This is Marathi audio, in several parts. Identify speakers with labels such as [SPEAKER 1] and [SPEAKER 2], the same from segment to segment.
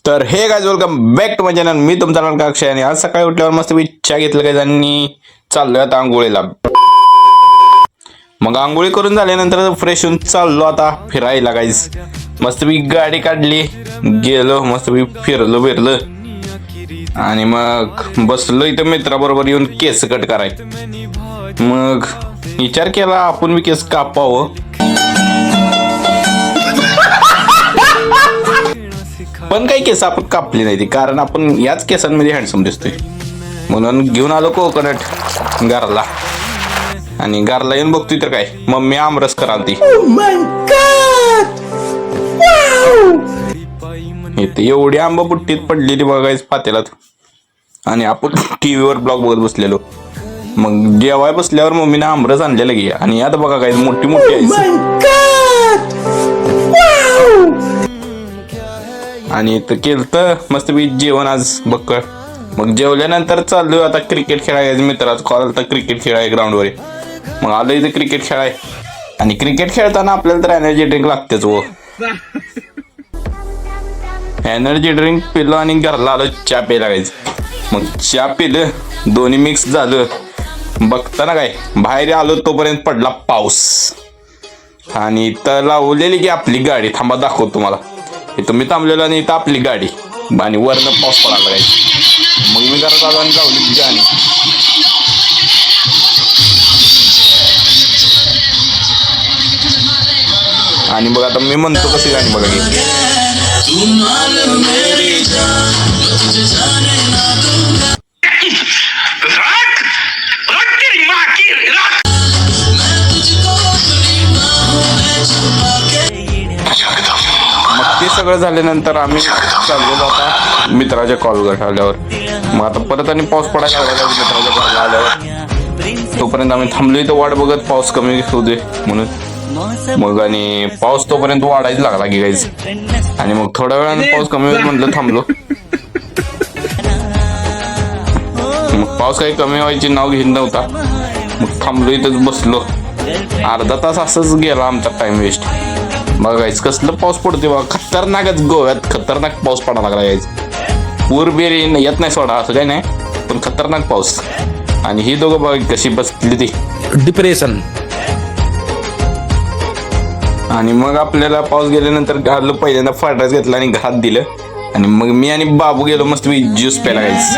[SPEAKER 1] तर hey guys welcome back to my channel. मी तुमचा नाव अक्षय आणि आज सकाळी उठल्यावर मस्त चहा घेतलं गाइस आणि चाललोय आता आंघोळीला. मग आंघोळी करून झाल्यानंतर फ्रेश होऊन चाललो आता फिरायला गाइस. मस्त गाडी काढली, गेलो मस्त फिरलो आणि मग बसलो इथं मित्राबरोबर येऊन केस कट कराय. मग विचार केला आपण मी केस कापावं, पण काही केस आपण कापली नाही ती, कारण आपण याच केसांमध्ये हँडसम दिसतोय. म्हणून घेऊन आलो कोकोनट घरला आणि घरला येऊन बघतोय तर काय मम्मी आमरस करालती. इथे एवढी आंबा बुट्टीत पडलेली बघायच पातेलात आणि आपण टीव्हीवर ब्लॉग बघत बसलेलो. मग जेवाय बसल्यावर मम्मीने आमरस आणलेलं घे आणि आता बघा काय मोठी आहे आणि तर केलं मस्त जेवण आज बक्कळ. मग जेवल्यानंतर चाललोय आता क्रिकेट खेळायचं. मित्राचं कॉल आला क्रिकेट खेळाय ग्राउंडवर. मग आलो इथे क्रिकेट खेळाय आणि क्रिकेट खेळताना आपल्याला तर एनर्जी ड्रिंक लागतेच. व एनर्जी ड्रिंक पिलो आणि घरला आलो चहा प्यायला गायचं. मग चहा पिलं, दोन्ही मिक्स झालं. बघताना काय बाहेर आलो तोपर्यंत पडला पाऊस आणि इथं लावलेली की आपली गाडी. थांबा दाखवतो तुम्हाला. इथं मी थांबलेलो आणि इथं आपली गाडी आणि वरनं पाऊस पडायला गायचं. मग मी घरात आलो आणि लावली गाणी. आणि बघ आता मी म्हणतो कशी गाणी बघा की ते सगळं झाल्यानंतर आम्ही चाललो आता मित्राच्या कॉल आल्यावर. मग आता परत आणि पाऊस पडायला लागला मित्राच्या कॉल आल्यावर. तोपर्यंत आम्ही थांबलो इथं वाट बघत पाऊस कमी होऊ दे म्हणून. मग आणि पाऊस तोपर्यंत वाढायला लागला की गाईज. आणि मग थोड्या वेळाने पाऊस कमी होईल म्हटलं थांबलो. मग पाऊस काही कमी व्हायची नाव घेत नव्हता. मग थांबलो इथंच बसलो. अर्धा तास असंच गेला आमचा टाइम वेस्ट. बघायच कसलं पाऊस पडतोय बघा. खतरनाकच गोव्यात खतरनाक पाऊस पडायला लागला यायच. पूर बीर येत नाही सोडा असं काही नाही, पण खतरनाक पाऊस. आणि ही दोघं बघा कशी बसली ती डिप्रेशन. आणि मग आपल्याला पाऊस गेल्यानंतर घाललो पहिल्यांदा फ्राईड राईस घेतला आणि घरात दिलं. आणि मग मी आणि बाबू गेलो मस्त ज्यूस प्यायला गायचं.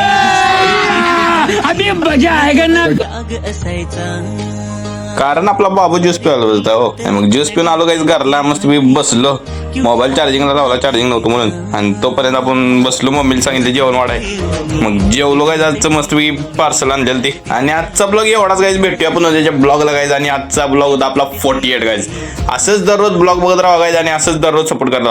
[SPEAKER 1] कारण आपला बाबू ज्यूस प्यायला होता हो. मग ज्यूस पिऊन आलो गाईज घरला. मस्त मी बसलो, मोबाईल चार्जिंगला लावला, चार्जिंग नव्हतं म्हणून. आणि तोपर्यंत आपण बसलो, मम्मीला सांगितलं जेवण वाढाय. मग जेवलो गाईज. आजचं मस्त मी पार्सल आणलेलं ते. आणि आजचा ब्लॉग एवढाच गाईज. भेटूया आपण उद्याच्या ब्लॉगला गाईज. आणि आजचा ब्लॉग होता आपला 48 गाईज. असंच दररोज ब्लॉग बघत राहा गाईज आणि असंच दररोज सपोर्ट करा.